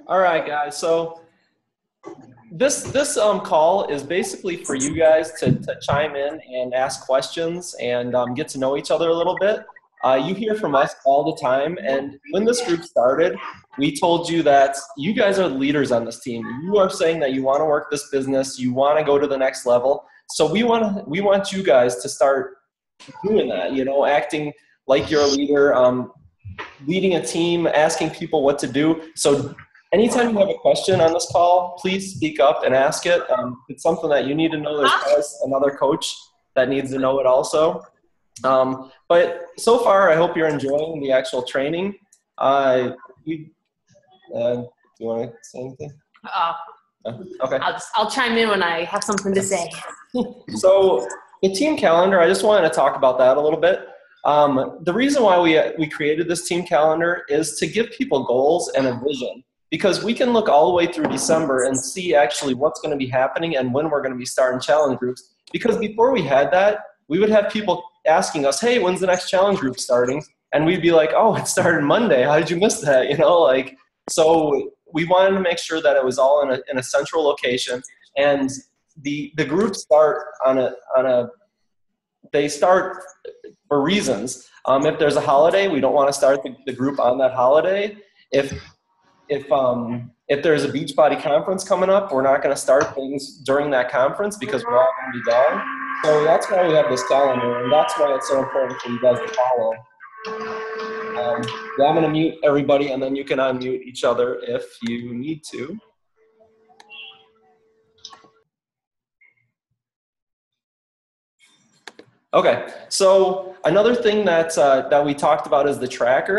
All right, guys. So this call is basically for you guys to chime in and ask questions and get to know each other a little bit. You hear from us all the time, and when this group started, we told you that you guys are the leaders on this team. You are saying that you want to work this business, you want to go to the next level. So we want you guys to start doing that. You know, acting like you're a leader, leading a team, asking people what to do. So anytime you have a question on this call, please speak up and ask it. If it's something that you need to know, there's always another coach that needs to know it also. But so far, I hope you're enjoying the actual training. Do you want to say anything? Okay. I'll chime in when I have something to say. So the team calendar, I just wanted to talk about that a little bit. The reason why we created this team calendar is to give people goals and a vision, because we can look all the way through December and see actually what's going to be happening and when we're going to be starting challenge groups. Because before we had that, we would have people asking us, hey, when's the next challenge group starting? And we'd be like, oh, it started Monday. How did you miss that? You know, like, so we wanted to make sure that it was all in a central location. And the groups start they start for reasons. If there's a holiday, we don't want to start the group on that holiday. If there's a Beachbody conference coming up, we're not going to start things during that conference because we're all going to be gone. So that's why we have this calendar, and that's why it's so important for you guys to follow. I'm going to mute everybody, and then you can unmute each other if you need to. Okay, so another thing that we talked about is the tracker.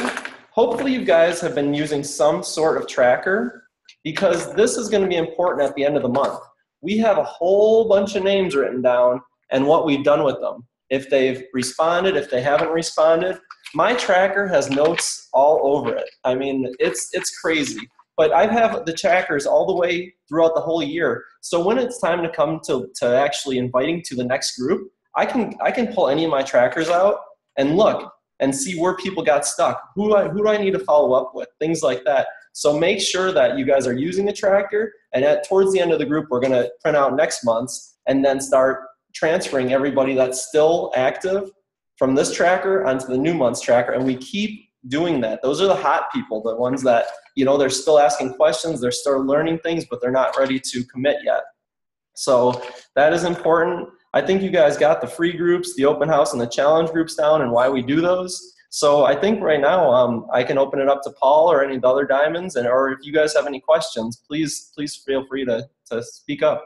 Hopefully you guys have been using some sort of tracker, because this is going to be important at the end of the month. We have a whole bunch of names written down and what we've done with them. If they've responded, if they haven't responded. My tracker has notes all over it. I mean, it's crazy. But I have the trackers all the way throughout the whole year. So when it's time to come to actually inviting to the next group, I can pull any of my trackers out and look and see where people got stuck. Who do I need to follow up with? Things like that. So make sure that you guys are using the tracker, and towards the end of the group, we're going to print out next month's and then start transferring everybody that's still active from this tracker onto the new month's tracker, and we keep doing that. Those are the hot people, the ones that, you know, they're still asking questions, they're still learning things, but they're not ready to commit yet. So that is important. I think you guys got the free groups, the open house, and the challenge groups down and why we do those. So I think right now I can open it up to Paul or any of the other diamonds, or if you guys have any questions, please feel free to speak up.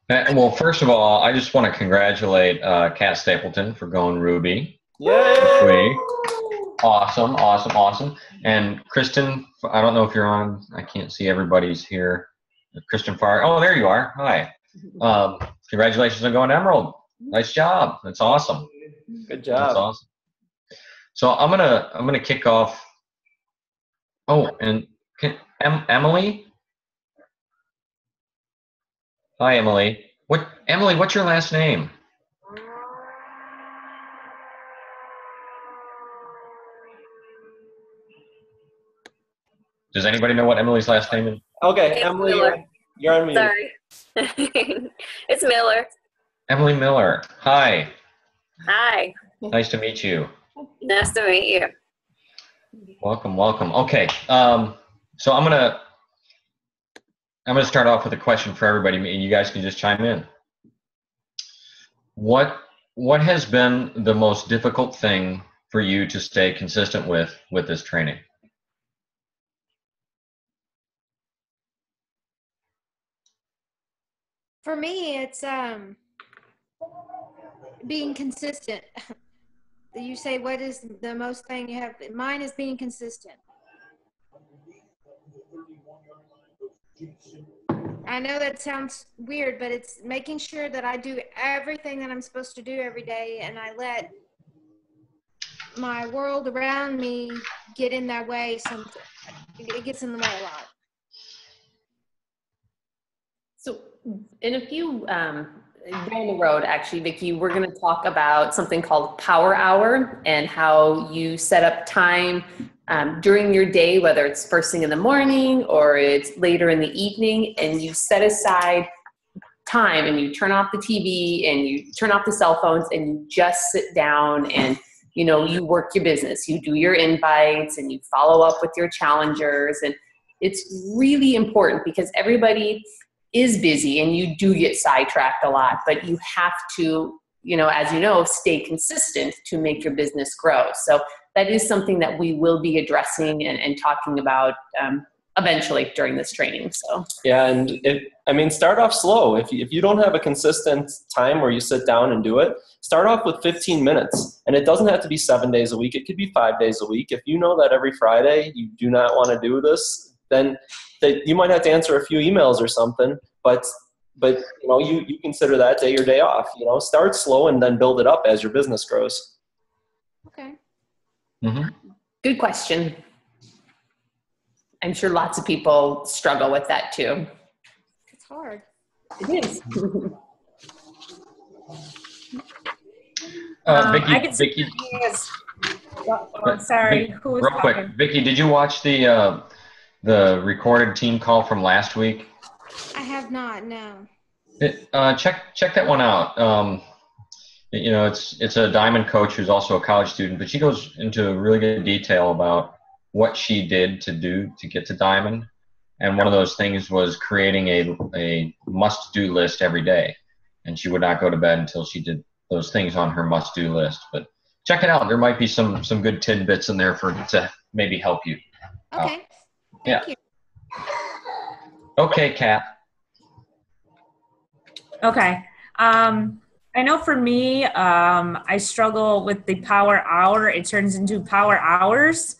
Well, first of all, I just want to congratulate Kat Stapleton for going Ruby. Yay! Awesome, awesome, awesome. And Kristen, I don't know if you're on. I can't see everybody's here. Kristen Farr. Oh, there you are. Hi. Congratulations on going Emerald. Nice job. That's awesome. Good job. That's awesome. So I'm gonna kick off. Oh, and Emily. Hi, Emily. Emily, what's your last name? Does anybody know what Emily's last name is? Okay, It's Emily, Miller. you're on mute. Sorry. It's Miller. Emily Miller. Hi. Hi. Nice to meet you. Nice to meet you. Welcome, welcome. Okay, so I'm gonna start off with a question for everybody, and you guys can just chime in. What has been the most difficult thing for you to stay consistent with this training? For me, it's being consistent. You say, what is the most thing you have? Mine is being consistent. I know that sounds weird, but it's making sure that I do everything that I'm supposed to do every day, and I let my world around me get in that way. It gets in the way a lot. So in a few down the road, actually, Vicki, we're going to talk about something called Power Hour and how you set up time during your day, whether it's first thing in the morning or it's later in the evening, and you set aside time and you turn off the TV and you turn off the cell phones and you just sit down and, you know, you work your business. You do your invites and you follow up with your challengers. And it's really important because everybody is busy and you do get sidetracked a lot, but you have to, you know, as you know, stay consistent to make your business grow. So that is something that we will be addressing and talking about eventually during this training. So Yeah, and start off slow. If you don't have a consistent time where you sit down and do it, start off with 15 minutes. And it doesn't have to be 7 days a week. It could be 5 days a week. If you know that every Friday you do not want to do this, then you might have to answer a few emails or something. But you know, you consider that day your day off. You know, start slow and then build it up as your business grows. Okay. Mm-hmm. good question. I'm sure lots of people struggle with that too. It's hard. It is. Vicki, Yes. Oh, sorry. Who was real quick, talking? Vicki, did you watch the recorded team call from last week? I have not, no. Check that one out. You know, it's a Diamond coach who's also a college student, but she goes into really good detail about what she did to get to Diamond. And one of those things was creating a must-do list every day. And she would not go to bed until she did those things on her must-do list. But check it out. There might be some good tidbits in there to maybe help you. Okay. Yeah. Thank you. Okay, Kat. Okay. I know for me, I struggle with the power hour. It turns into power hours.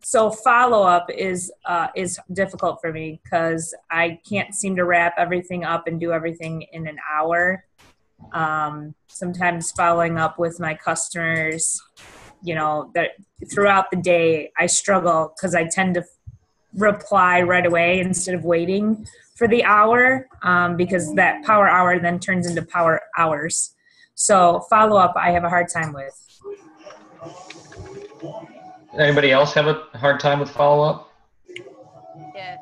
So follow-up is difficult for me because I can't seem to wrap everything up and do everything in an hour. Sometimes following up with my customers, you know, that throughout the day I struggle because I tend to reply right away instead of waiting for the hour, because that power hour then turns into power hours. So follow-up I have a hard time with. Anybody else have a hard time with follow-up? Yeah.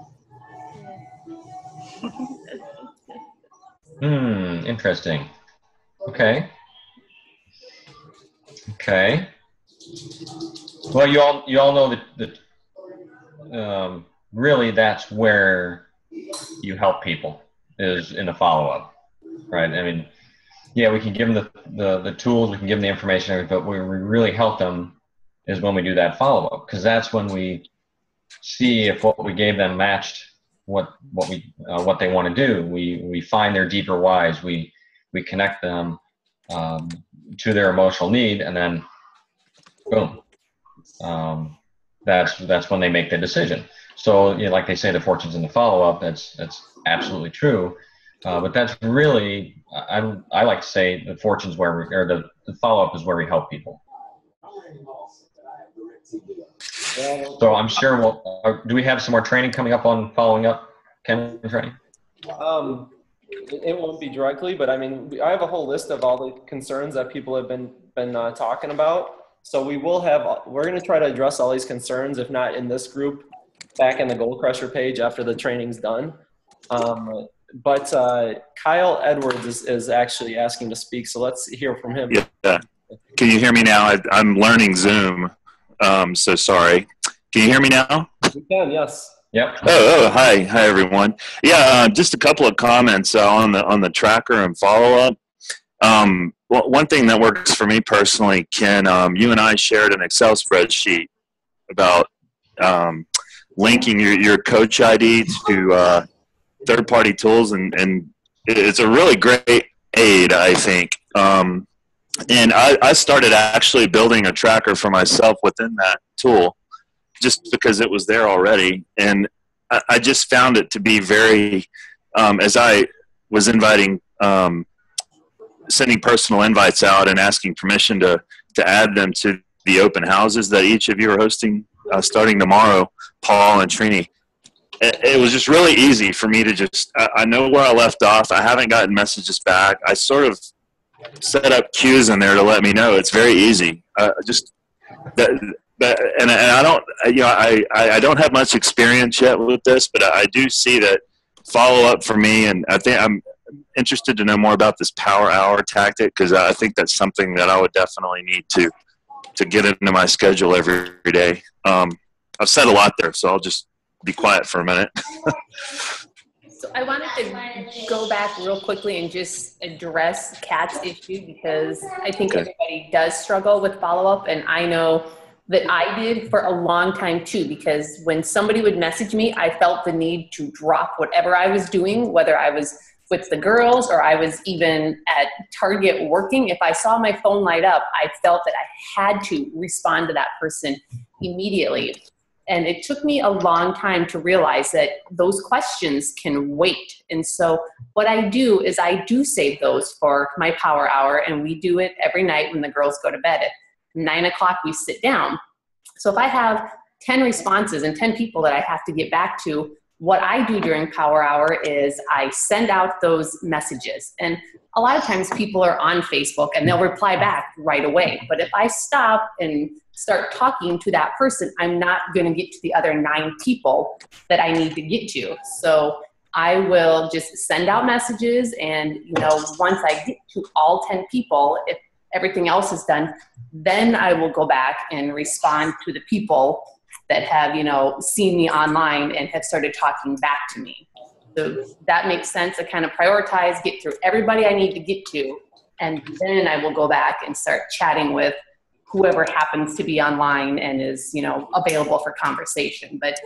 Interesting. Okay. Well, you all know that really that's where you help people is in the follow-up, right? I mean, yeah, we can give them the tools, we can give them the information, but where we really help them is when we do that follow-up, because that's when we see if what we gave them matched what they want to do. We find their deeper whys. We connect them to their emotional need, and then boom, that's when they make the decision. So, you know, like they say, the fortune's in the follow-up. That's absolutely true. But that's really, I like to say, the fortune's the follow-up is where we help people. So I'm sure do we have some more training coming up on following up, Ken, training? It won't be directly, but I mean, I have a whole list of all the concerns that people have been talking about. So we're going to try to address all these concerns, if not in this group, back in the Goal Crusher page after the training's done. But Kyle Edwards is actually asking to speak, so let's hear from him. Yeah. Can you hear me now? I'm learning Zoom, so sorry. Can you hear me now? We can, yes. Yep. Oh, hi everyone. Yeah, just a couple of comments on the tracker and follow up. Well, one thing that works for me personally, Ken, you and I shared an Excel spreadsheet about linking your coach ID to third-party tools, and it's a really great aid, I think. And I started actually building a tracker for myself within that tool, just because it was there already. And I just found it to be very, as I was inviting, sending personal invites out and asking permission to add them to the open houses that each of you are hosting starting tomorrow, Paul and Trini. it was just really easy for me to just, I know where I left off. I haven't gotten messages back. I sort of set up cues in there to let me know. It's very easy. Just that, and I don't, I don't have much experience yet with this, but I do see that follow up for me. And I think I'm interested to know more about this power hour tactic, because I think that's something that I would definitely need to get into my schedule every day. I've said a lot there, so I'll just be quiet for a minute. So I wanted to go back real quickly and just address Kat's issue, because I think everybody does struggle with follow-up, and I know that I did for a long time too, because when somebody would message me, I felt the need to drop whatever I was doing, whether I was with the girls or I was even at Target working. If I saw my phone light up, I felt that I had to respond to that person immediately. And it took me a long time to realize that those questions can wait. And so what I do is I do save those for my power hour, and we do it every night when the girls go to bed. At 9 o'clock, we sit down. So if I have 10 responses and 10 people that I have to get back to, what I do during power hour is I send out those messages. And a lot of times people are on Facebook and they'll reply back right away. But if I stop and start talking to that person, I'm not going to get to the other 9 people that I need to get to. So I will just send out messages, and once I get to all 10 people, if everything else is done, then I will go back and respond to the people that have, seen me online and have started talking back to me. So that makes sense. I kind of prioritize, get through everybody I need to get to, and then I will go back and start chatting with whoever happens to be online and is, available for conversation. But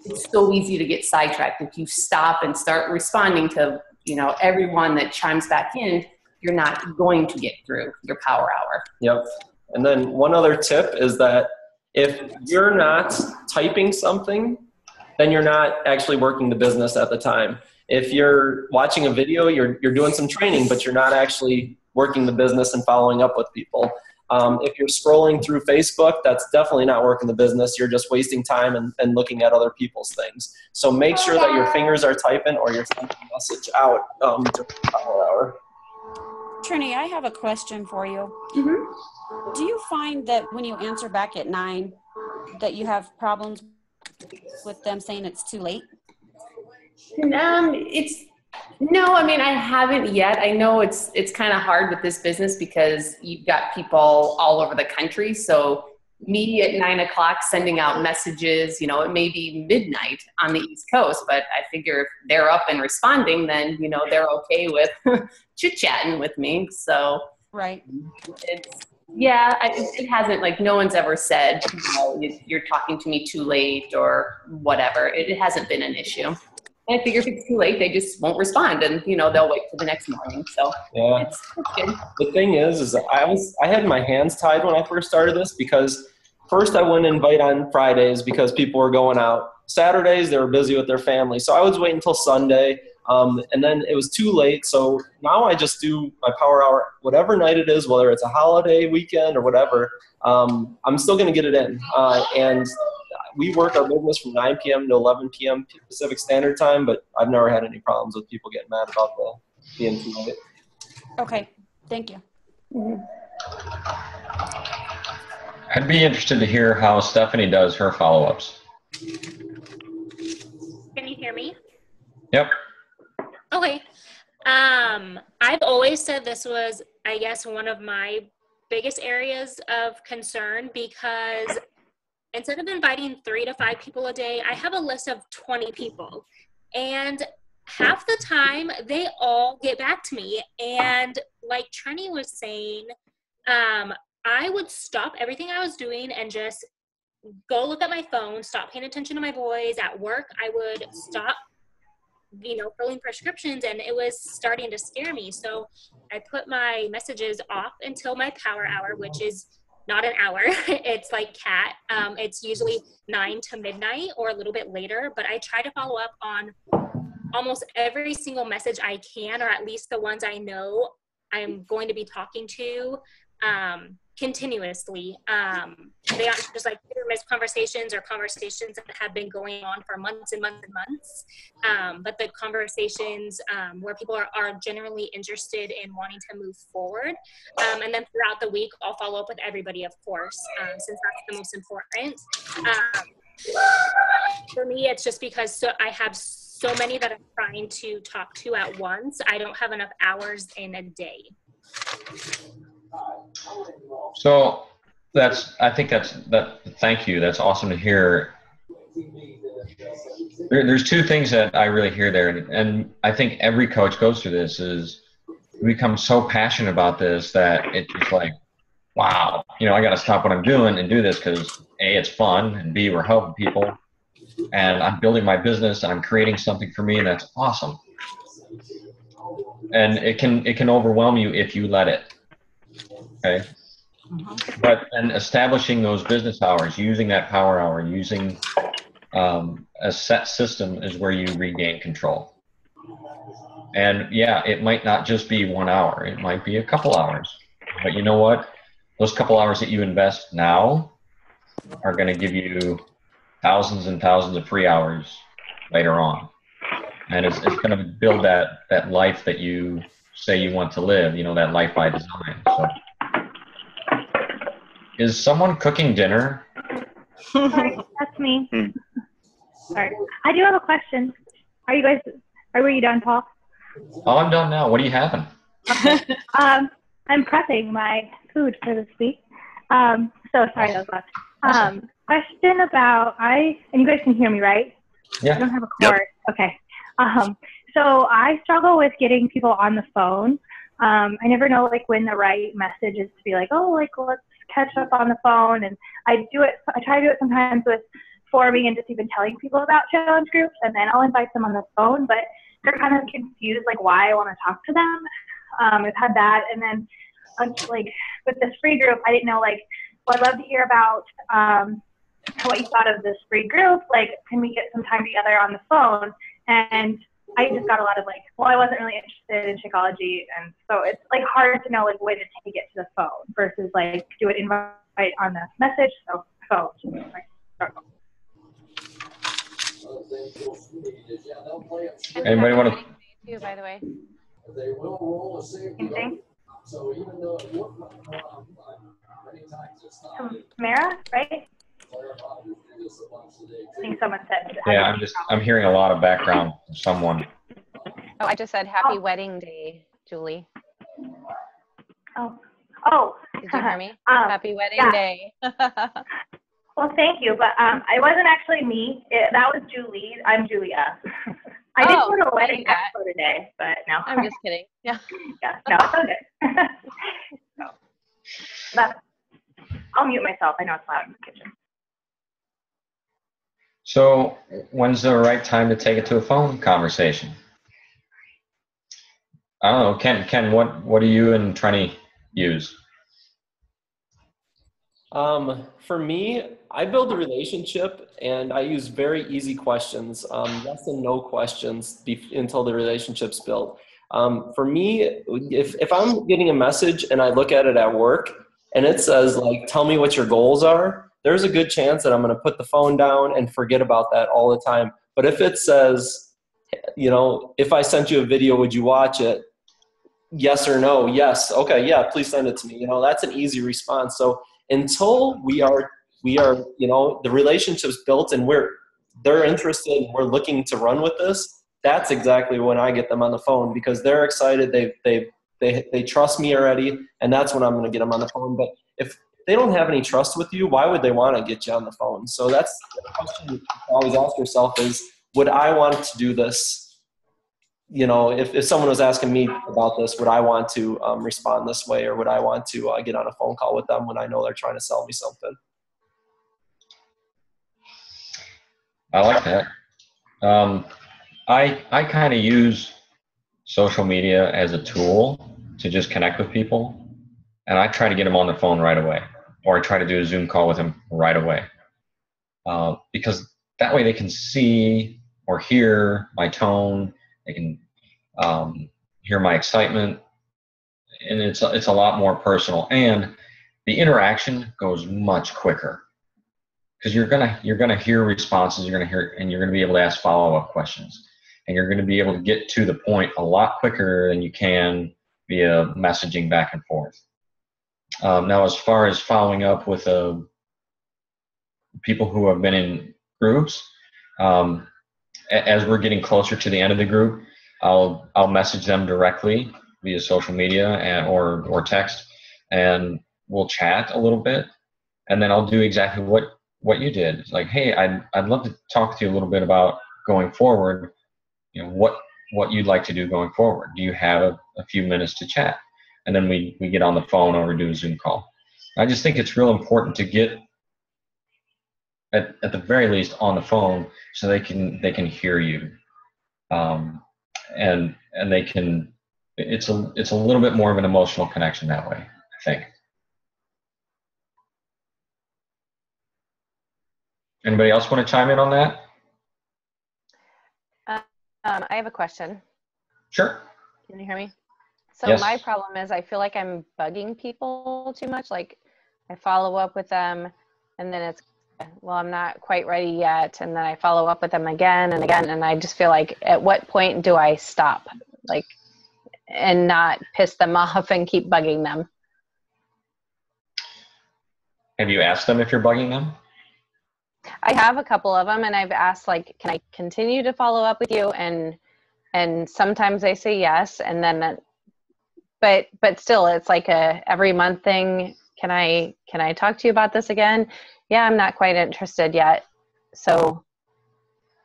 it's so easy to get sidetracked. If you stop and start responding to, everyone that chimes back in, you're not going to get through your power hour. Yep. And then one other tip is that if you're not typing something, then you're not actually working the business at the time. If you're watching a video, you're doing some training, but you're not actually working the business and following up with people. If you're scrolling through Facebook, that's definitely not working the business. You're just wasting time and looking at other people's things. So make sure that your fingers are typing or you're sending a message out during the power hour. Trini, I have a question for you. Mm-hmm. Do you find that when you answer back at 9 that you have problems with them saying it's too late? No, I haven't yet. I know it's kind of hard with this business because you've got people all over the country. So me at 9 o'clock sending out messages, it may be midnight on the East Coast, but I figure if they're up and responding, then, they're okay with chit-chatting with me. So right. It hasn't, no one's ever said, you're talking to me too late or whatever. It hasn't been an issue. I figure if it's too late, they just won't respond, and they'll wait till the next morning. So yeah, it's good. The thing is I had my hands tied when I first started this, because first I wouldn't invite on Fridays because people were going out. Saturdays they were busy with their family, so I was waiting until Sunday, and then it was too late. So now I just do my power hour whatever night it is, whether it's a holiday weekend or whatever. I'm still going to get it in, and we work our business from 9 p.m. to 11 p.m. Pacific Standard Time, but I've never had any problems with people getting mad about being too late. Okay, thank you. Mm-hmm. I'd be interested to hear how Stephanie does her follow-ups. Can you hear me? Yep. Okay. I've always said this was, I guess, one of my biggest areas of concern, because instead of inviting 3 to 5 people a day, I have a list of 20 people. And half the time, they all get back to me. And like Trini was saying, I would stop everything I was doing and just go look at my phone, stop paying attention to my boys. At work, I would stop, filling prescriptions, and it was starting to scare me. So I put my messages off until my power hour, which is not an hour. It's like Kat. It's usually 9 to midnight or a little bit later, but I try to follow up on almost every single message I can, or at least the ones I know I'm going to be talking to. continuously. They aren't just like hit or miss conversations or conversations that have been going on for months and months and months. But the conversations where people are generally interested in wanting to move forward. And then throughout the week, I'll follow up with everybody, of course, since that's the most important. For me, it's just because I have so many that I'm trying to talk to at once. I don't have enough hours in a day. So thank you. That's awesome to hear. There's two things that I really hear there. And I think every coach goes through this is we become so passionate about this that it's just like, wow, I got to stop what I'm doing and do this because A, it's fun, and B, we're helping people, and I'm building my business and I'm creating something for me, and that's awesome. And it can overwhelm you if you let it. Okay. But then establishing those business hours, using that power hour, using a set system is where you regain control. And yeah, it might not just be 1 hour. It might be a couple hours. But you know what? Those couple hours that you invest now are going to give you thousands and thousands of free hours later on. And it's going to build that life that you say you want to live, that life by design. So, is someone cooking dinner? Sorry, that's me. Sorry. I do have a question. Were you done, Paul? Oh, I'm done now. What are you having? I'm prepping my food for this week. So sorry, that was loud. Question about, and you guys can hear me, right? Yeah. I don't have a cord. Yep. Okay. So I struggle with getting people on the phone. I never know when the right message is to be let's catch up on the phone. And I try to do it sometimes with forming and just even telling people about challenge groups, and then I'll invite them on the phone, but they're kind of confused why I want to talk to them. I've had that, and then with this free group, I didn't know I'd love to hear about what you thought of this free group. Can we get some time together on the phone? And I just got a lot of I wasn't really interested in Shakeology, and so it's hard to know when to take it to the phone versus do an invite on the message. So phone. Anybody want to? Too, by the way. Anything? Tamara, right? I think someone said. Yeah, I'm hearing a lot of background from someone. Oh, I just said happy wedding day, Julie. Oh. Did you hear me? Happy wedding day. Well, thank you, but it wasn't actually me. That was Julie. I'm Julia. I did go to a wedding expo today, but no. I'm just kidding. Yeah. Yeah. No, it's all good. But I'll mute myself. I know it's loud in the kitchen. So, when's the right time to take it to a phone conversation? I don't know, Ken. What do you and Trenny use? For me, I build a relationship and I use very easy questions, yes and no questions until the relationship's built. For me, if I'm getting a message and I look at it at work and it says tell me what your goals are, there's a good chance that I'm going to put the phone down and forget about that all the time. But if it says, if I sent you a video, would you watch it? Yes or no? Yes. Okay. Yeah. Please send it to me. That's an easy response. So until we are, the relationship's built and they're interested and we're looking to run with this, that's exactly when I get them on the phone because they're excited. They trust me already. And that's when I'm going to get them on the phone. But if they don't have any trust with you, why would they want to get you on the phone? So that's the question you always ask yourself is, would I want to do this? If someone was asking me about this, would I want to respond this way, or would I want to get on a phone call with them when I know they're trying to sell me something? I like that. I kind of use social media as a tool to just connect with people, and I try to get them on the phone right away, or I try to do a Zoom call with them right away, because that way they can see or hear my tone. They can hear my excitement, and it's a lot more personal. And the interaction goes much quicker because you're gonna hear responses, you're gonna be able to ask follow-up questions, and you're gonna be able to get to the point a lot quicker than you can via messaging back and forth. Now, as far as following up with people who have been in groups, as we're getting closer to the end of the group, I'll message them directly via social media or text, and we'll chat a little bit, and then I'll do exactly what you did. It's like, hey, I'd love to talk to you a little bit about going forward. You know, what you'd like to do going forward. Do you have a few minutes to chat? And then we get on the phone or we do a Zoom call. I just think it's real important to get at the very least on the phone so they can hear you, and they can. It's a little bit more of an emotional connection that way, I think. Anybody else want to chime in on that? I have a question. Sure. Can you hear me? So Yes. my problem is I feel like I'm bugging people too much. Like I follow up with them and then it's, well, I'm not quite ready yet. And then I follow up with them again and again. And I just feel like at what point do I stop? Like, and not piss them off and keep bugging them. Have you asked them if you're bugging them? I have a couple of them and I've asked like, can I continue to follow up with you? And sometimes they say yes. And then, but still it's like a every month thing. Can I talk to you about this again? Yeah, I'm not quite interested yet. So,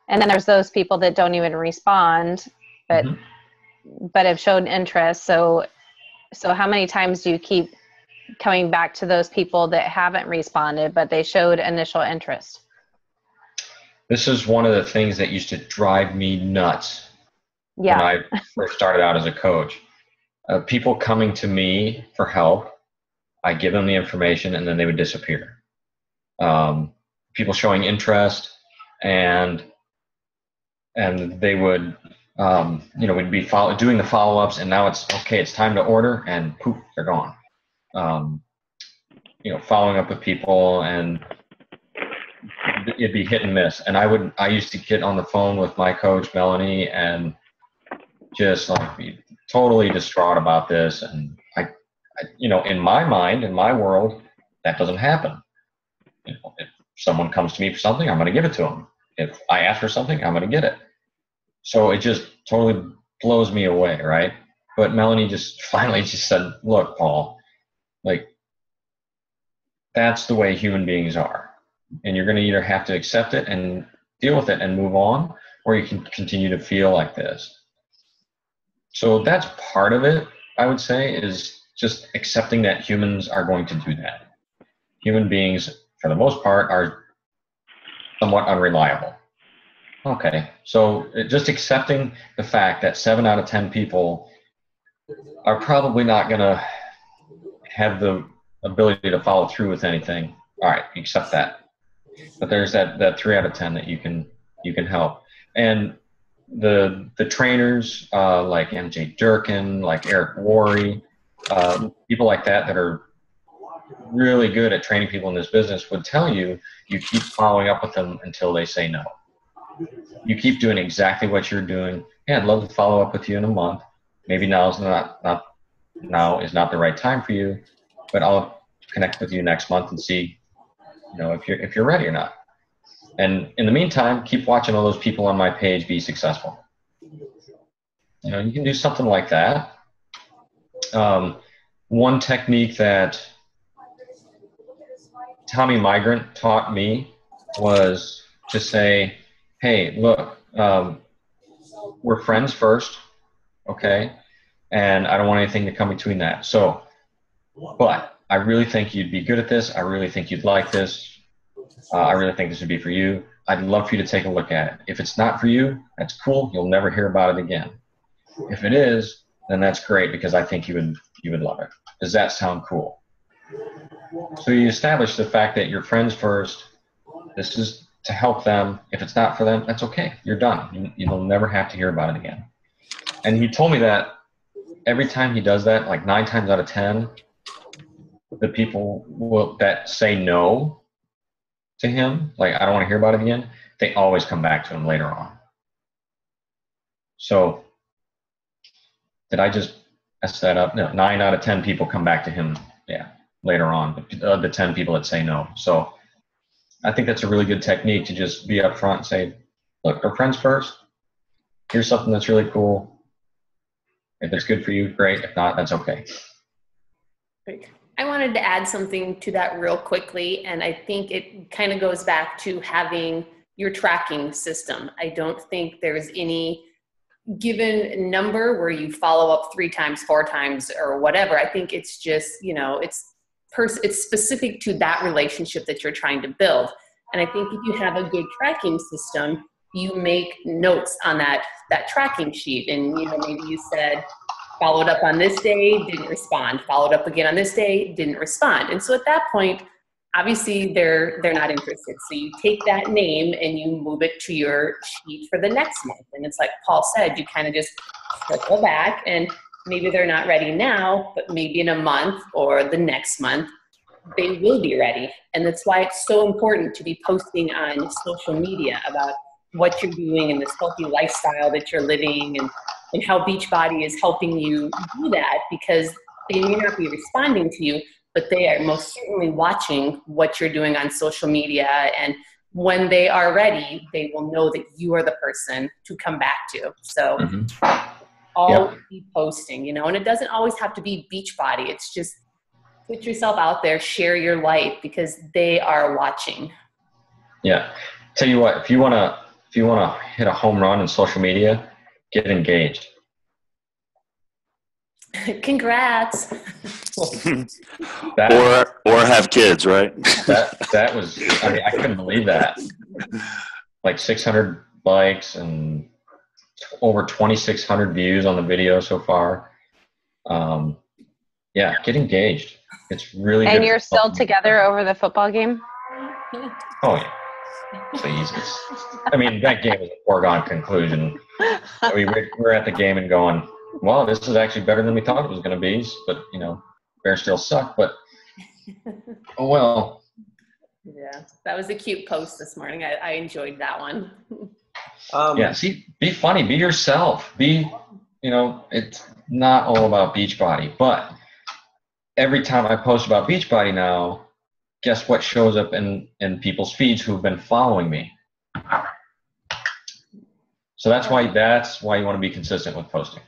and then there's those people that don't even respond, but have shown interest. So how many times do you keep coming back to those people that haven't responded, but they showed initial interest? This is one of the things that used to drive me nuts Yeah. when I first started out as a coach. People coming to me for help, I give them the information and then they would disappear. People showing interest and they would, we'd be doing the follow-ups and now it's, okay, it's time to order and poof, they're gone. Following up with people and it'd be hit and miss. And I used to get on the phone with my coach, Melanie, and just like be totally distraught about this. And I in my mind, in my world, that doesn't happen. If someone comes to me for something, I'm going to give it to them. If I ask for something, I'm going to get it. So it just totally blows me away, right? But Melanie just finally just said, look, Paul, like, that's the way human beings are. And you're going to either have to accept it and deal with it and move on, or you can continue to feel like this. So that's part of it, I would say, is just accepting that humans are going to do that. Human beings, for the most part, are somewhat unreliable. Okay, so just accepting the fact that 7 out of 10 people are probably not going to have the ability to follow through with anything. All right, accept that. But there's that 3 out of 10 that you can help. And the trainers like MJ Durkin, like Eric Worre, people like that are really good at training people in this business would tell you keep following up with them until they say no. You keep doing exactly what you're doing. Yeah, I'd love to follow up with you in a month. Maybe now is not the right time for you, but I'll connect with you next month and see, if you're ready or not. And in the meantime, keep watching all those people on my page be successful. You can do something like that. One technique that Tommy Migrant taught me was to say, hey, look, we're friends first, okay? And I don't want anything to come between that. So, but I really think you'd be good at this. I really think you'd like this. I really think this would be for you. I'd love for you to take a look at it. If it's not for you, that's cool. You'll never hear about it again. If it is, then that's great because I think you would love it. Does that sound cool? So you establish the fact that you're friends first. This is to help them. If it's not for them, that's okay. You're done. You'll never have to hear about it again. And he told me that every time he does that, like 9 times out of 10, the people that say no to him, like, I don't want to hear about it again, they always come back to him later on. So did I just mess that up? No, 9 out of 10 people come back to him, later on, the 10 people that say no. So I think that's a really good technique, to just be upfront and say, look, we're friends first. Here's something that's really cool. If it's good for you, great. If not, that's okay. I wanted to add something to that real quickly, and I think it kind of goes back to having your tracking system. I don't think there's any given number where you follow up 3 times, 4 times, or whatever. I think it's just, it's specific to that relationship that you're trying to build. And I think if you have a good tracking system, you make notes on that tracking sheet. And, maybe you said, followed up on this day, didn't respond. Followed up again on this day, didn't respond. And so at that point, obviously they're not interested. So you take that name and you move it to your sheet for the next month. And it's like Paul said, you kind of just circle back, and maybe they're not ready now, but maybe in a month or the next month, they will be ready. And that's why it's so important to be posting on social media about what you're doing and this healthy lifestyle that you're living, and how Beachbody is helping you do that, because they may not be responding to you, but they are most certainly watching what you're doing on social media. And when they are ready, they will know that you are the person to come back to. So always be posting, and it doesn't always have to be Beachbody. It's just put yourself out there, share your light, because they are watching. Yeah. Tell you what, if you want to hit a home run in social media, get engaged. Congrats. Or have kids, right? That was, I couldn't believe that. Like 600 likes and over 2,600 views on the video so far. Get engaged. It's really good. And you're still together over the football game? Oh, yeah. Jesus. I mean, that game was a foregone conclusion. We were at the game and going, well, this is actually better than we thought it was going to be. But, Bears still suck. But, oh, well. Yeah, that was a cute post this morning. I enjoyed that one. Be funny. Be yourself. It's not all about Beachbody. But every time I post about Beachbody now, guess what shows up in people's feeds who've been following me? So that's why you want to be consistent with posting.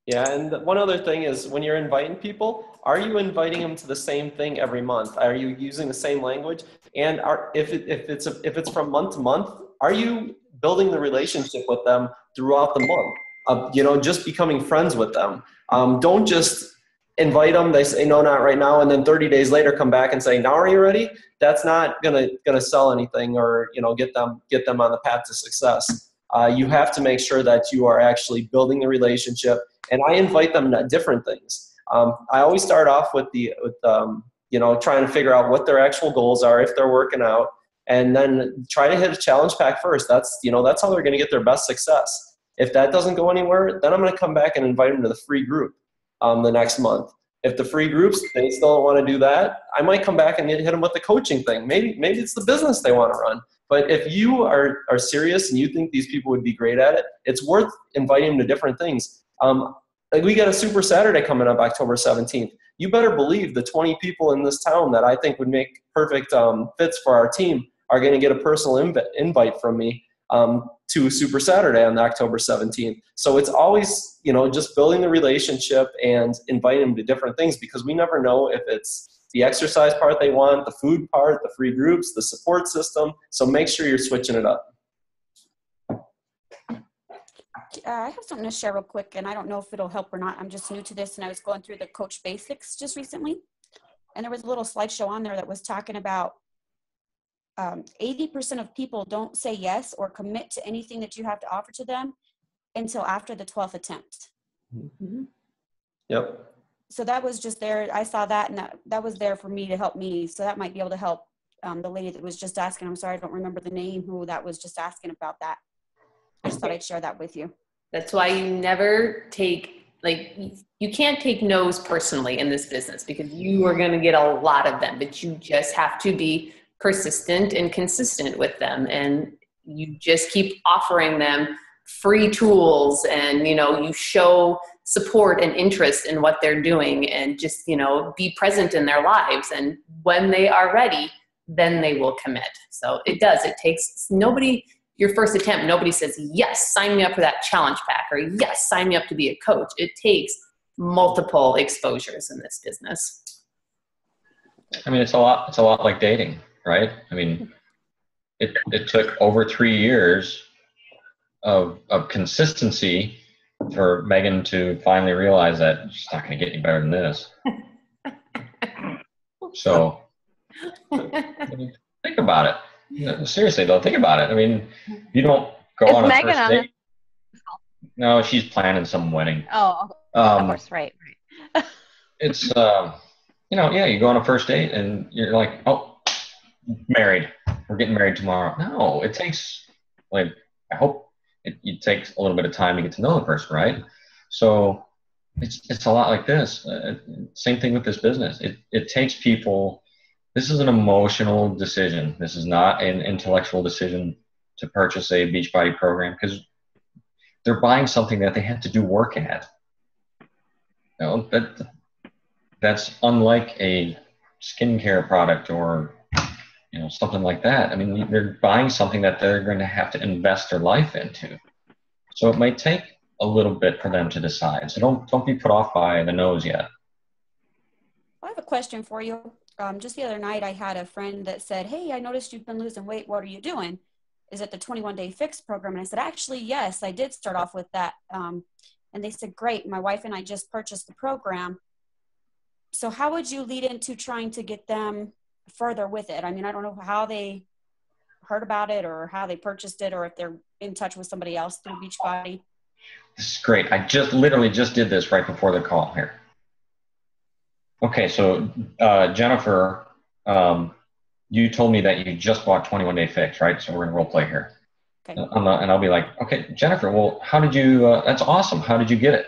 Yeah, and one other thing is, when you're inviting people, are you inviting them to the same thing every month? Are you using the same language? And if it's from month to month, are you building the relationship with them throughout the month? Just becoming friends with them. Don't just invite them, they say no, not right now, and then 30 days later come back and say, now are you ready? That's not gonna sell anything, or get them on the path to success. You have to make sure that you are actually building the relationship, and I invite them to different things. I always start off with trying to figure out what their actual goals are, if they're working out, and then try to hit a challenge pack first. That's how they're gonna get their best success. If that doesn't go anywhere, then I'm gonna come back and invite them to the free group the next month. If the free groups, they still don't want to do that, I might come back and hit them with the coaching thing. Maybe it's the business they want to run. But if you are serious and you think these people would be great at it, it's worth inviting them to different things. We got a Super Saturday coming up October 17th. You better believe the 20 people in this town that I think would make perfect fits for our team are going to get a personal invite from me to Super Saturday on October 17th. So it's always, just building the relationship and inviting them to different things, because we never know if it's the exercise part they want, the food part, the free groups, the support system. So make sure you're switching it up. I have something to share real quick, and I don't know if it'll help or not. I'm just new to this, and I was going through the Coach Basics just recently, and there was a little slideshow on there that was talking about 80% of people don't say yes or commit to anything that you have to offer to them until after the 12th attempt. Mm-hmm. Yep. So that was just there. I saw that, and that was there for me to help me. So that might be able to help the lady that was just asking. I'm sorry, I don't remember the name who that was just asking about that. I just thought I'd share that with you. That's why you never take like you can't take no's personally in this business because you are going to get a lot of them, but you just have to be persistent and consistent with them. And you just keep offering them free tools, and, you know, you show support and interest in what they're doing, and just, you know, be present in their lives. And when they are ready, then they will commit. So it takes your first attempt, nobody says, yes, sign me up for that challenge pack, or yes, sign me up to be a coach. It takes multiple exposures in this business. I mean, it's a lot like dating, right? I mean, it took over 3 years of consistency for Megan to finally realize that she's not going to get any better than this. So think about it. Seriously though, think about it. I mean, you don't go on a Megan first date. No, she's planning some wedding. Oh, of course, right. It's you know, yeah, you go on a first date and you're like, oh, married. We're getting married tomorrow. No, it takes, like, I hope it takes a little bit of time to get to know the person, right? So it's a lot like this. Same thing with this business. It takes people. This is an emotional decision. This is not an intellectual decision to purchase a Beachbody program, because they're buying something that they have to do work at. You know, that's unlike a skincare product or, you know, something like that. I mean, they're buying something that they're going to have to invest their life into. So it might take a little bit for them to decide. So don't be put off by the no's yet. I have a question for you. Just the other night, I had a friend that said, hey, I noticed you've been losing weight. What are you doing? Is it the 21-day fix program? And I said, actually, yes, I did start off with that. And they said, great. My wife and I just purchased the program. So how would you lead into trying to get them further with it? I mean, I don't know how they heard about it or how they purchased it, or if they're in touch with somebody else through Beachbody. This is great. I literally just did this right before the call here. Okay, so Jennifer, you told me that you just bought 21 Day Fix, right? So we're going to role play here. Okay. And I'll be like, okay, Jennifer, well, how did you, that's awesome. How did you get it?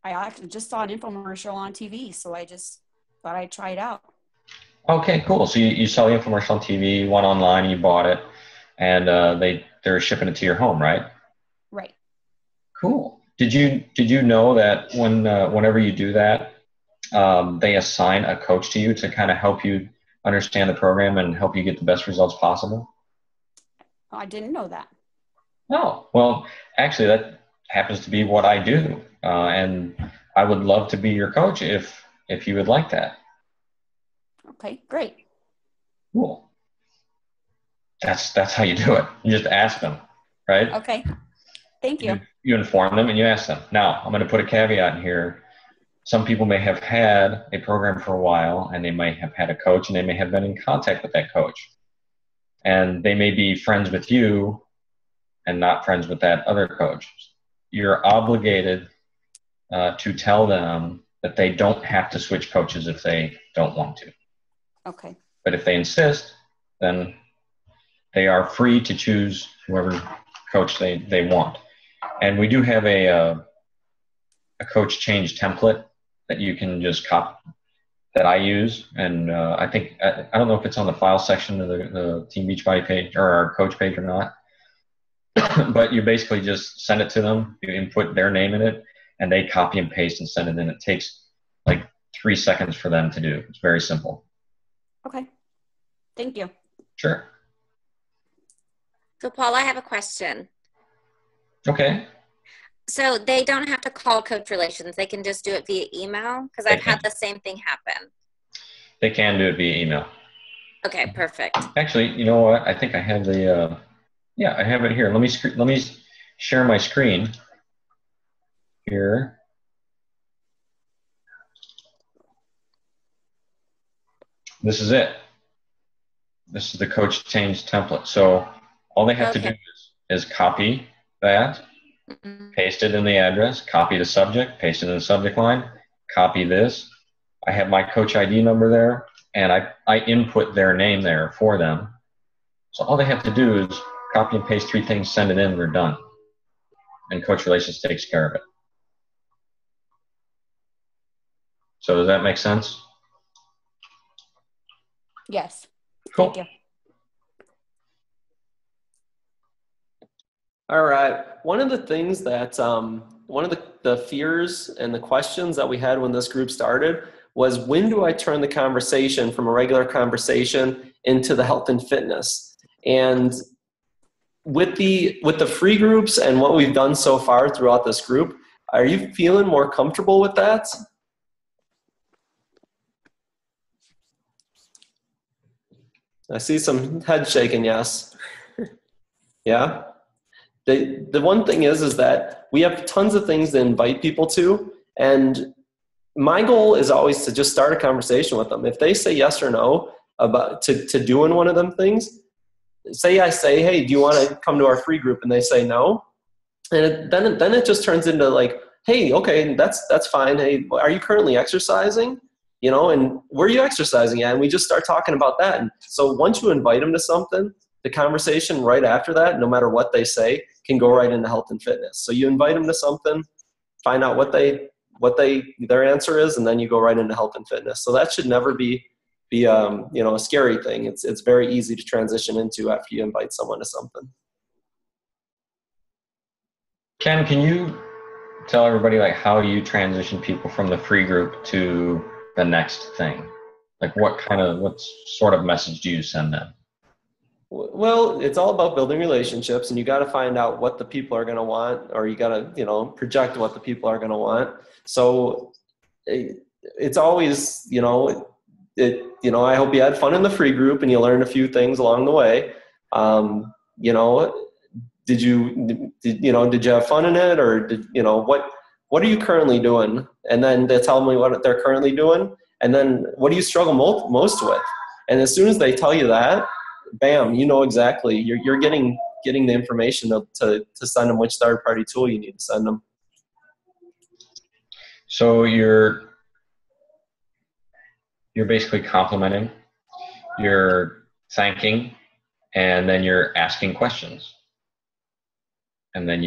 I actually just saw an infomercial on TV, so I just thought I'd try it out. Okay, cool. So you saw the infomercial on TV, you went online, you bought it, and they're shipping it to your home, right? Right. Cool. Did you know that whenever you do that, they assign a coach to you to kind of help you understand the program and help you get the best results possible? I didn't know that. Oh, well, actually, that happens to be what I do, and I would love to be your coach if you would like that. Okay, great. Cool. That's how you do it. You just ask them, right? Okay. Thank you. You inform them and you ask them. Now, I'm going to put a caveat in here. Some people may have had a program for a while, and they may have had a coach, and they may have been in contact with that coach. And they may be friends with you and not friends with that other coach. You're obligated to tell them that they don't have to switch coaches if they don't want to. Okay. But if they insist, then they are free to choose whoever coach they want. And we do have a coach change template that you can just copy, that I use. And I think, I don't know if it's on the file section of the Team Beachbody page or our coach page or not, but you basically just send it to them, you input their name in it, and they copy and paste and send it in. It takes like 3 seconds for them to do. It's very simple. Okay. Thank you. Sure. So Paul, I have a question. Okay. So they don't have to call Coach Relations. They can just do it via email? Because I've had the same thing happen. They can do it via email. Okay, perfect. Actually, you know what? I think I have the, yeah, I have it here. Let me share my screen here. This is it. This is the coach change template. So all they have to do is copy that, paste it in the address, copy the subject, paste it in the subject line, copy this. I have my coach ID number there, and I input their name there for them. So all they have to do is copy and paste 3 things, send it in, we're done. And Coach Relations takes care of it. So does that make sense? Yes. Cool. Thank you. All right. One of the things that, one of the fears and the questions that we had when this group started was, when do I turn the conversation from a regular conversation into the health and fitness? And with the free groups and what we've done so far throughout this group, are you feeling more comfortable with that? I see some head shaking, yes. Yeah? The one thing is that we have tons of things to invite people to, and my goal is always to just start a conversation with them. If they say yes or no about to doing one of them things, I say, hey, do you want to come to our free group? And they say no. And then it just turns into like, hey, okay, that's fine. Hey, are you currently exercising? You know, and where are you exercising at? And we just start talking about that. And so once you invite them to something, the conversation right after that, no matter what they say, can go right into health and fitness. So you invite them to something, find out what their answer is, and then you go right into health and fitness. So that should never be a scary thing. It's very easy to transition into after you invite someone to something. Ken, can you tell everybody like how you transition people from the free group to the next thing? Like what sort of message do you send them? Well, it's all about building relationships, and you got to find out what the people are going to want, or you got to, project what the people are going to want. So it's always, I hope you had fun in the free group and you learned a few things along the way. Did you have fun in it, or what are you currently doing? And then they tell me what they're currently doing. And then what do you struggle most with? And as soon as they tell you that, bam, you know exactly. You're getting the information to send them which third-party tool you need to send them. So you're basically complimenting, you're thanking, and then you're asking questions. And then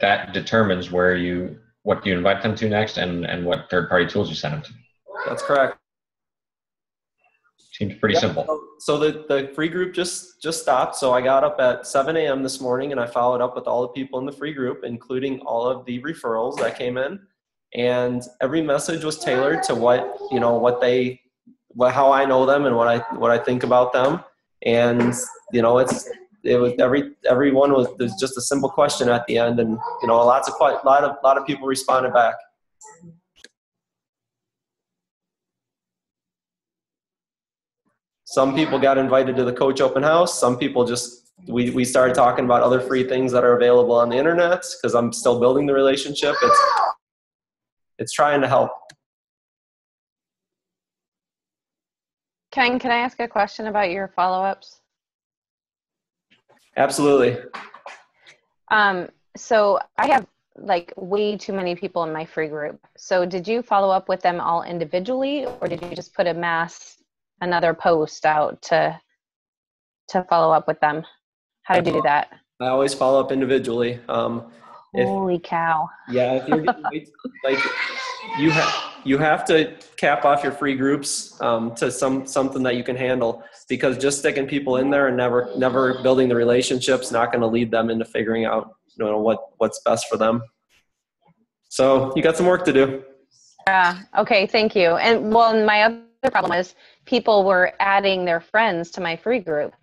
that determines what you invite them to next and what third-party tools you send them to. That's correct. Seems pretty simple. So the free group just stopped. So I got up at 7 a.m. this morning and I followed up with all the people in the free group, including all of the referrals that came in. And every message was tailored to how I know them and what I think about them. And everyone there's just a simple question at the end, and a lot of people responded back. Some people got invited to the coach open house. Some people we started talking about other free things that are available on the internet, because I'm still building the relationship. It's trying to help. Ken, can I ask a question about your follow-ups? Absolutely. So I have like way too many people in my free group. So did you follow up with them all individually, or did you just put another post out to follow up with them? How did you do that? I always follow up individually. Holy cow. Yeah, if you're like you have to cap off your free groups to something that you can handle, because just sticking people in there and never building the relationships not going to lead them into figuring out what's best for them. So you got some work to do. Yeah. Okay. Thank you. And my other problem is people were adding their friends to my free group.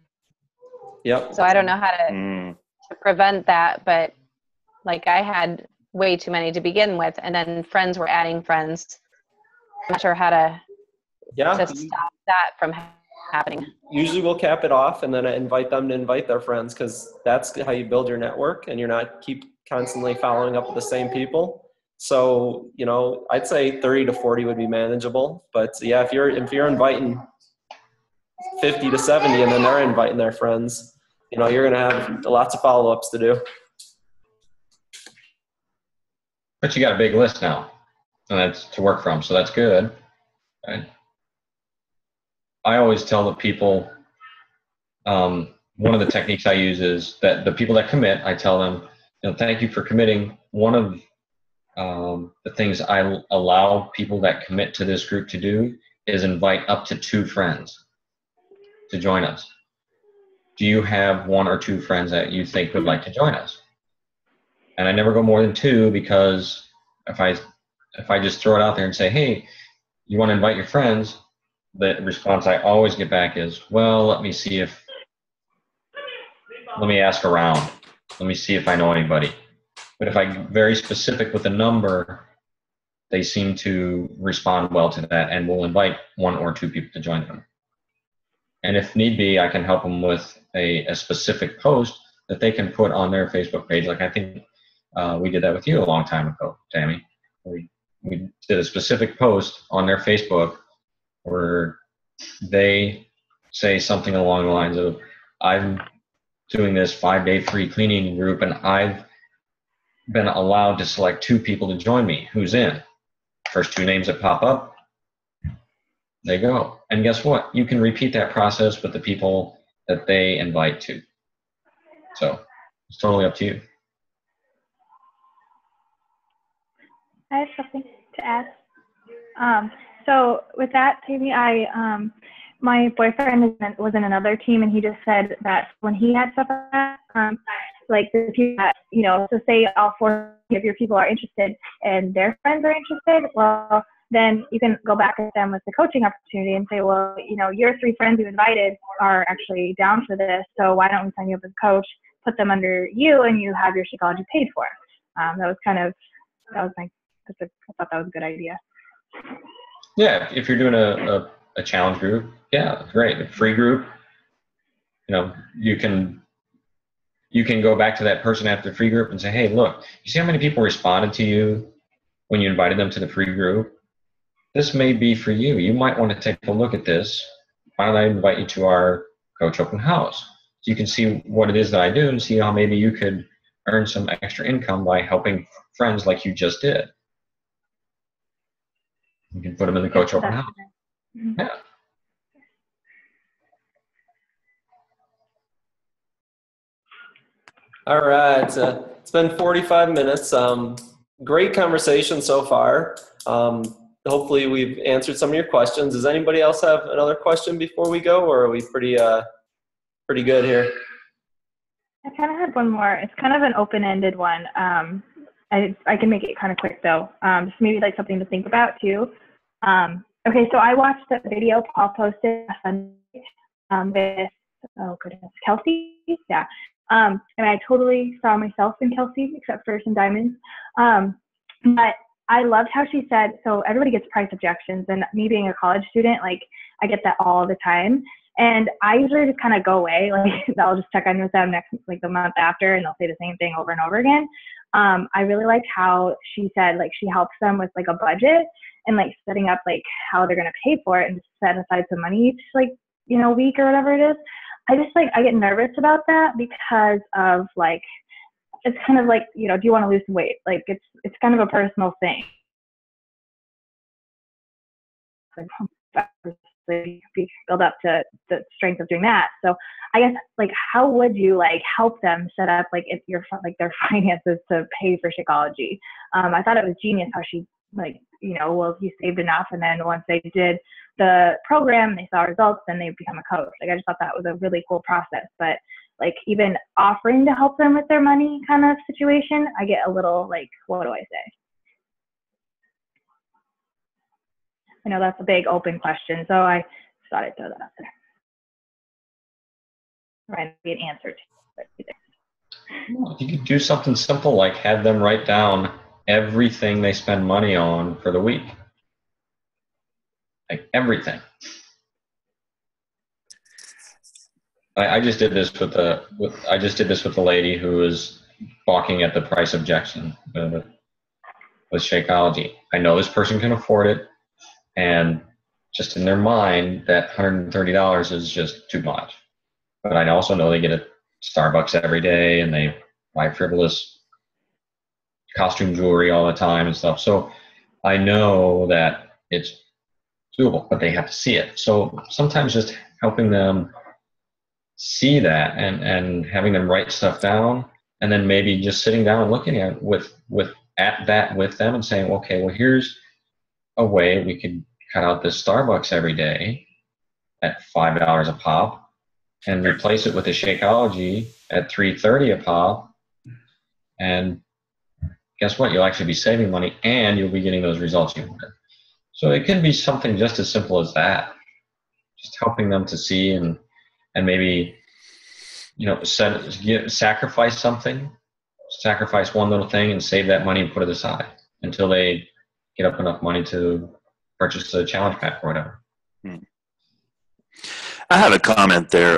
Yep. So I don't know how to prevent that, but like I had way too many to begin with, and then friends were adding friends. I'm not sure how to stop that from happening. Usually we'll cap it off and then I invite them to invite their friends, because that's how you build your network, and you're not keep constantly following up with the same people. So, I'd say 30 to 40 would be manageable. But yeah, if you're inviting 50 to 70 and then they're inviting their friends, you're going to have lots of follow-ups to do. But you got a big list now, and that's to work from, so that's good. Right? I always tell the people, one of the techniques I use is that the people that commit, I tell them, thank you for committing. One of the things I allow people that commit to this group to do is invite up to 2 friends to join us. Do you have 1 or 2 friends that you think would like to join us? And I never go more than 2, because if I just throw it out there and say, hey, you want to invite your friends, the response I always get back is, well, let me ask around. Let me see if I know anybody. But if I'm very specific with a number, they seem to respond well to that and will invite 1 or 2 people to join them. And if need be, I can help them with a specific post that they can put on their Facebook page. Like I think we did that with you a long time ago, Tammy. We did a specific post on their Facebook where they say something along the lines of, I'm doing this 5-day free cleaning group and I've been allowed to select 2 people to join me. Who's in? First 2 names that pop up, they go. And guess what? You can repeat that process with the people that they invite to. So it's totally up to you. I have something to add. So with that, Tammy, my boyfriend was in another team, and he just said that when he had stuff like that, like the people that, so say all 4 of your people are interested and their friends are interested, well, then you can go back at them with the coaching opportunity and say, well, your 3 friends you invited are actually down for this, so why don't we sign you up as a coach, put them under you, and you have your Shakeology paid for. I thought that was a good idea. Yeah, if you're doing a challenge group, yeah, great. A free group, you can go back to that person after the free group and say, hey, look, you see how many people responded to you when you invited them to the free group? This may be for you. You might want to take a look at this. Why don't I invite you to our Coach Open House? So you can see what it is that I do and see how maybe you could earn some extra income by helping friends like you just did. You can put them in the Coach Open House. Mm-hmm. Yeah. All right, it's been 45 minutes. Great conversation so far. Hopefully we've answered some of your questions. Does anybody else have another question before we go, or are we pretty good here? I kind of had one more. It's kind of an open-ended one. I can make it kind of quick though. Just maybe like something to think about too. Okay, so I watched a video Paul posted Sunday with, oh goodness, Kelsey? Yeah. And I totally saw myself in Kelsey, except for some diamonds. But I loved how she said, so everybody gets price objections, and me being a college student, like I get that all the time. And I usually just kind of go away. Like I'll just check in with them like the month after, and they'll say the same thing over and over again. I really liked how she said, like, she helps them with like a budget and like setting up like how they're going to pay for it and set aside some money each week or whatever it is. I just I get nervous about that because of like, it's kind of like, do you want to lose some weight? Like it's kind of a personal thing. Build up to the strength of doing that. So I guess how would you help them set up their finances to pay for Shakeology? I thought it was genius how she you saved enough, and then once they did the program, they saw results, then they become a coach. I just thought that was a really cool process. But even offering to help them with their money kind of situation, I get a little what do I say? I know that's a big open question, so I thought I'd throw that out there. Might be an answer to it. You could do something simple like have them write down everything they spend money on for the week. Everything. I just did this with the lady who was balking at the price objection with Shakeology. I know this person can afford it, and just in their mind that $130 is just too much. But I also know they get a Starbucks every day and they buy frivolous costume jewelry all the time and stuff. So I know that it's doable, but they have to see it. So sometimes just helping them see that and having them write stuff down, and then maybe just sitting down and looking at it with at that with them and saying, okay, well, here's a way we could cut out this Starbucks every day at $5 a pop and replace it with a Shakeology at $3.30 a pop. And guess what? You'll actually be saving money and you'll be getting those results you wanted. So it can be something just as simple as that. Just helping them to see and maybe, sacrifice something, sacrifice one little thing and save that money and put it aside until they get up enough money to purchase a challenge pack or whatever. I have a comment there.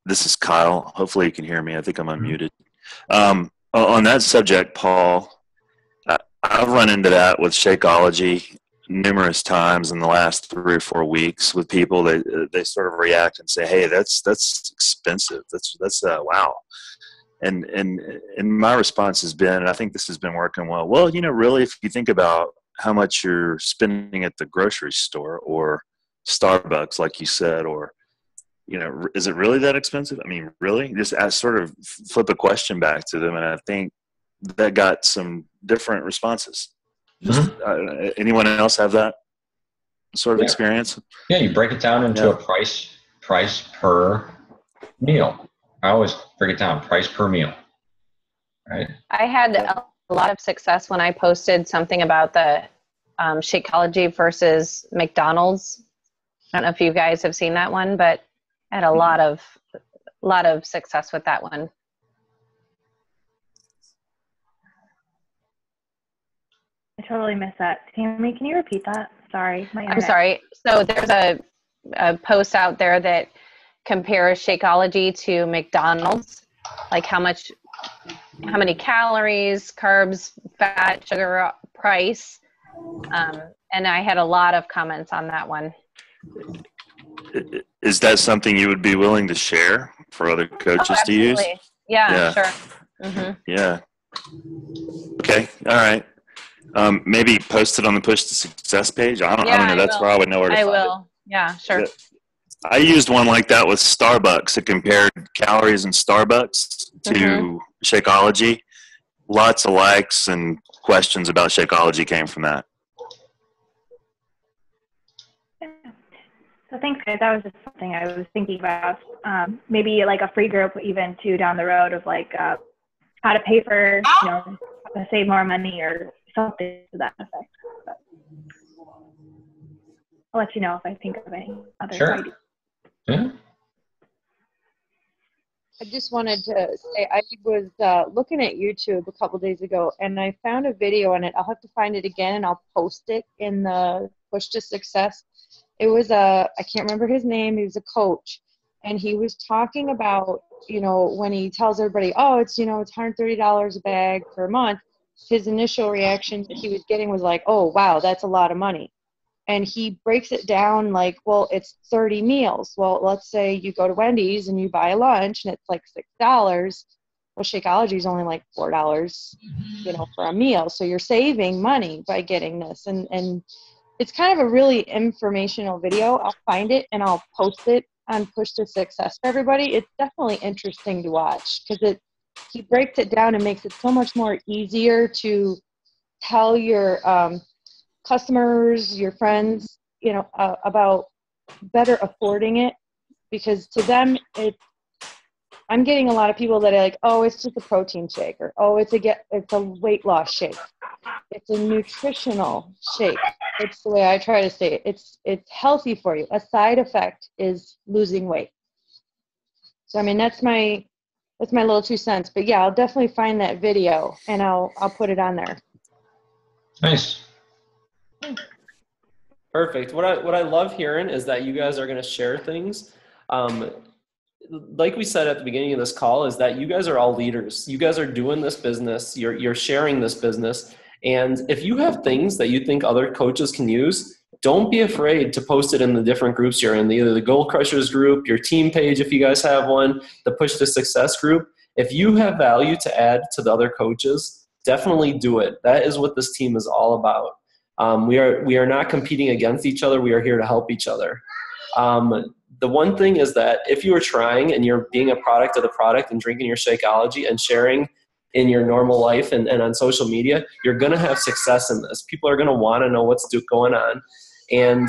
This is Kyle. Hopefully you can hear me. I think I'm unmuted. On that subject, Paul, I've run into that with Shakeology numerous times in the last 3 or 4 weeks with people. They sort of react and say, "Hey, that's expensive. That's wow." And my response has been, and I think this has been working well. Well, really, if you think about how much you're spending at the grocery store or Starbucks, like you said, or is it really that expensive? I mean, really? Just sort of flip a question back to them, and I think that got some different responses. Just, anyone else have that sort of experience? Yeah, you break it down into a price per meal. I always break it down, price per meal. Right. I had a lot of success when I posted something about the Shakeology versus McDonald's. I don't know if you guys have seen that one, but I had a lot of success with that one. I totally missed that. Tammy, can you repeat that? Sorry. I'm sorry. So there's a post out there that compares Shakeology to McDonald's, like how many calories, carbs, fat, sugar, price. And I had a lot of comments on that one. Is that something you would be willing to share for other coaches to use? Yeah, sure. Mm-hmm. Yeah. Okay. All right. Maybe post it on the Push to Success page. I don't know. That's where I would know where to find it. I will. Yeah, sure. I used one like that with Starbucks. It compared calories in Starbucks to Shakeology. Lots of likes and questions about Shakeology came from that. So thanks, guys. That was just something I was thinking about. Maybe like a free group even too down the road of like how to pay for, how to save more money or something to that effect. But I'll let you know if I think of any other ideas. Yeah. I just wanted to say I was looking at YouTube a couple days ago and I found a video on it. I'll have to find it again and I'll post it in the Push to Success. It was I can't remember his name. He was a coach and he was talking about, when he tells everybody, oh, it's, it's $130 a bag per month. His initial reaction that he was getting was like, oh, wow, that's a lot of money. And he breaks it down like, well, it's 30 meals. Well, let's say you go to Wendy's and you buy a lunch and it's like $6. Well, Shakeology is only like $4, for a meal. So you're saving money by getting this. And it's kind of a really informational video. I'll find it and I'll post it on Push to Success for everybody. It's definitely interesting to watch because he breaks it down and makes it so much more easier to tell your customers, your friends, about better affording it, because to them, I'm getting a lot of people that are like, oh, it's just a protein shake, or oh, it's a weight loss shake. It's a nutritional shake. It's the way I try to say it. It's healthy for you. A side effect is losing weight. So I mean, that's my little 2 cents. But yeah, I'll definitely find that video and I'll put it on there. Nice. Perfect. What I love hearing is that you guys are going to share things. Like we said at the beginning of this call, is that you guys are all leaders. You guys are doing this business. You're sharing this business. And if you have things that you think other coaches can use, don't be afraid to post it in the different groups you're in, either the Goal Crushers group, your team page if you guys have one, the Push to Success group. If you have value to add to the other coaches, definitely do it. That is what this team is all about. We are not competing against each other. We are here to help each other. The one thing is that if you are trying and you're being a product of the product and drinking your Shakeology and sharing in your normal life and on social media, you're going to have success in this. People are going to want to know what's going on. And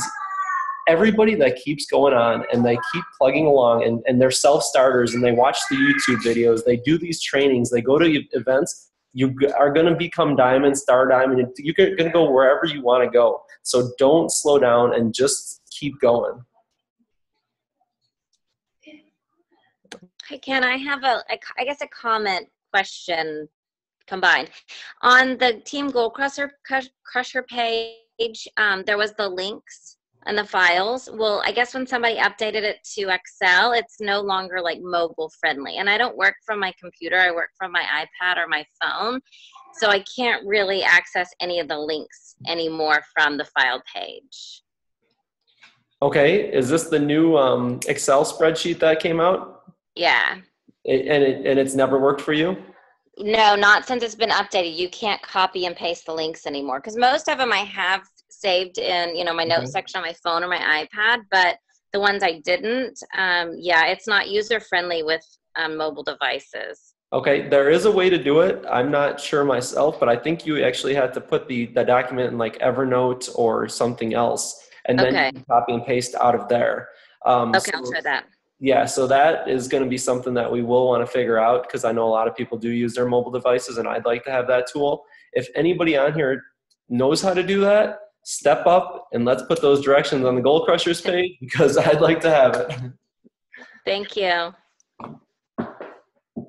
everybody that keeps going on and they keep plugging along and they're self-starters and they watch the YouTube videos, they do these trainings, they go to events, you are going to become diamond, star diamond. You're going to go wherever you want to go. So don't slow down and just keep going. Hey, Ken, I have I guess a comment question combined. On the Team Goal Crusher page, there was the links and the files. Well, I guess when somebody updated it to Excel, it's no longer like mobile friendly. And I don't work from my computer. I work from my iPad or my phone. So I can't really access any of the links anymore from the file page. Okay, is this the new Excel spreadsheet that came out? Yeah. And it's never worked for you? No, not since it's been updated. You can't copy and paste the links anymore, because most of them I have saved in, you know, my notes section on my phone or my iPad, but the ones I didn't, yeah, it's not user friendly with mobile devices. Okay, there is a way to do it. I'm not sure myself, but I think you actually have to put the document in like Evernote or something else, and then you can copy and paste out of there. Okay, I'll try that. Yeah, so that is going to be something that we will want to figure out, because I know a lot of people do use their mobile devices, and I'd like to have that tool. If anybody on here knows how to do that, step up and let's put those directions on the Goal Crushers page, because I'd like to have it. Thank you. Did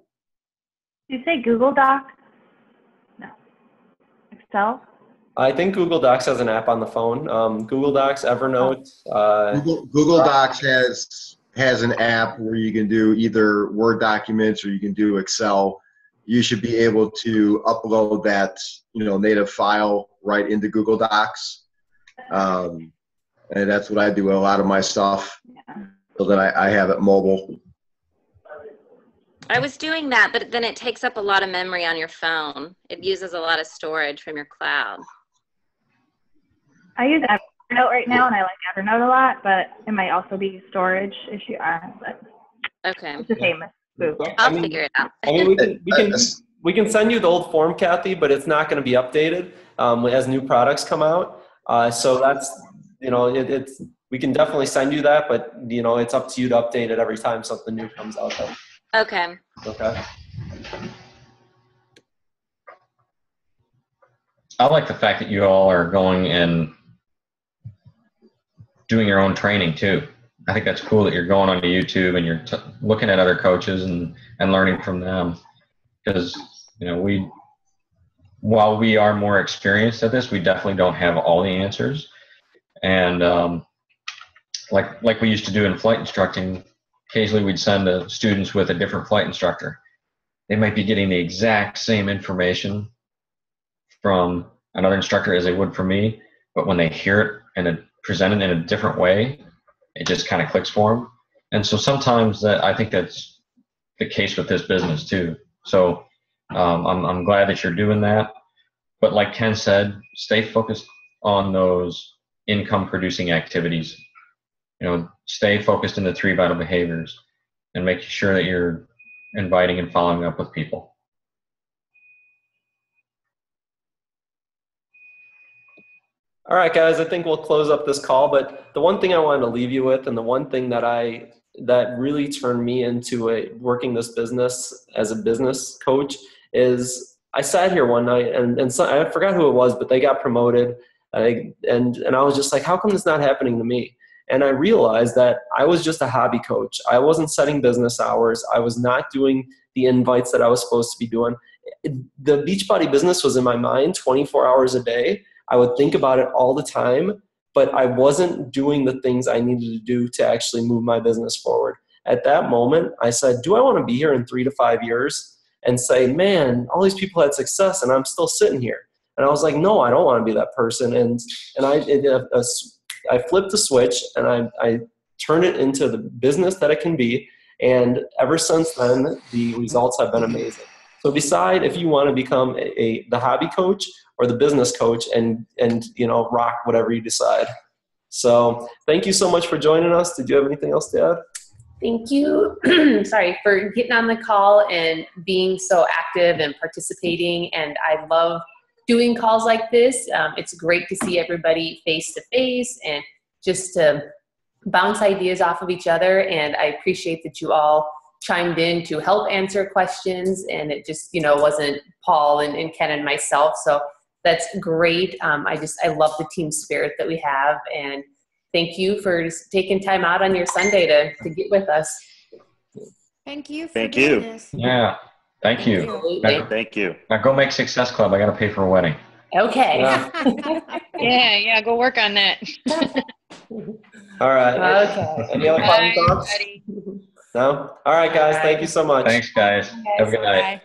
you say Google Docs? No. Excel? I think Google Docs has an app on the phone. Google Docs, Evernote. Google Docs has an app where you can do either Word documents or you can do Excel. You should be able to upload that, you know, native file right into Google Docs. And that's what I do a lot of my stuff, so that I have it mobile. I was doing that, but then it takes up a lot of memory on your phone. It uses a lot of storage from your cloud. I use Evernote right now, and I like Evernote a lot, but it might also be a storage issue. But okay. It's the same as Google. I'll figure it out. I mean, we can send you the old form, Kathy, but it's not going to be updated as new products come out. So that's, you know, we can definitely send you that, but, you know, it's up to you to update it every time something new comes out. Okay. Okay. I like the fact that you all are going and doing your own training too. I think that's cool that you're going onto YouTube and you're looking at other coaches and learning from them, because, you know, while we are more experienced at this, we definitely don't have all the answers. And like we used to do in flight instructing, occasionally we'd send students with a different flight instructor. They might be getting the exact same information from another instructor as they would from me, but when they hear it and presented in a different way, it just kind of clicks for them. And so sometimes I think that's the case with this business too. So I'm glad that you're doing that. But like Ken said, stay focused on those income producing activities. You know, stay focused in the 3 vital behaviors and make sure that you're inviting and following up with people. All right, guys, I think we'll close up this call, but the one thing I wanted to leave you with, and the one thing that really turned me into working this business as a business coach, is I sat here one night and so, I forgot who it was, but they got promoted, and I was just like, how come this is not happening to me? And I realized that I was just a hobby coach. I wasn't setting business hours. I was not doing the invites that I was supposed to be doing. The Beachbody business was in my mind 24 hours a day. I would think about it all the time, but I wasn't doing the things I needed to do to actually move my business forward. At that moment, I said, do I want to be here in 3 to 5 years and say, man, all these people had success and I'm still sitting here? And I was like, no, I don't want to be that person. And I flipped the switch and I turned it into the business that it can be. And ever since then, the results have been amazing. So decide if you want to become the hobby coach or the business coach, and you know, rock whatever you decide. So thank you so much for joining us. Did you have anything else to add? Thank you, sorry, for getting on the call and being so active and participating. And I love doing calls like this. It's great to see everybody face to face and just to bounce ideas off of each other. And I appreciate that you all chimed in to help answer questions. And it just, wasn't Paul and Ken and myself. So that's great. I love the team spirit that we have. And thank you for just taking time out on your Sunday to get with us. Thank you for Thank doing you. this. Yeah. Thank you. Absolutely. Thank you. Now go make Success Club. I got to pay for a wedding. Okay. Yeah, go work on that. All right. Okay. Any other final thoughts? No? All right, guys. Thank you so much. Thanks, guys. Have a good night. Bye.